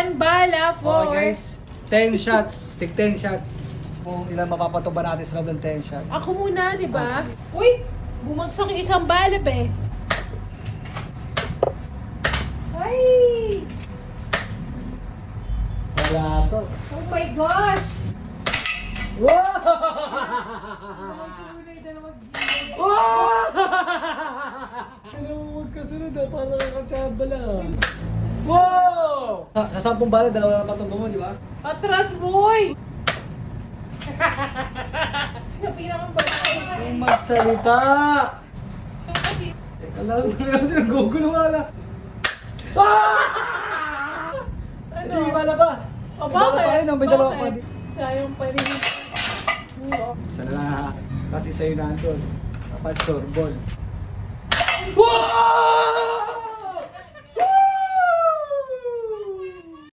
Isang bala for... Okay guys, 10 shots. Take 10 shots. Kung ilan mapapatuba natin sa loob ng 10 shots. Ako muna, di ba? Uy! Bumagsak yung isang bala, be. Ay! Wala to. Oh my gosh! Wow! Wow! Huwag kasunod ah, para nakachaba lang. Wow! Sa 10 bala, dalawa na patuba mo, di ba? Atras, boy! Sa pinakang bala. Kung magsalita! Teka lang, kasi nagugulo nga lang. Ah! Ano? Hindi, bala pa. O May bala pa bakit? yun, may dalawa pa. Bakit? Sayang pa rin. Isa na lang ha. Kasi sa'yo na doon. Dapat sorbol. Wow!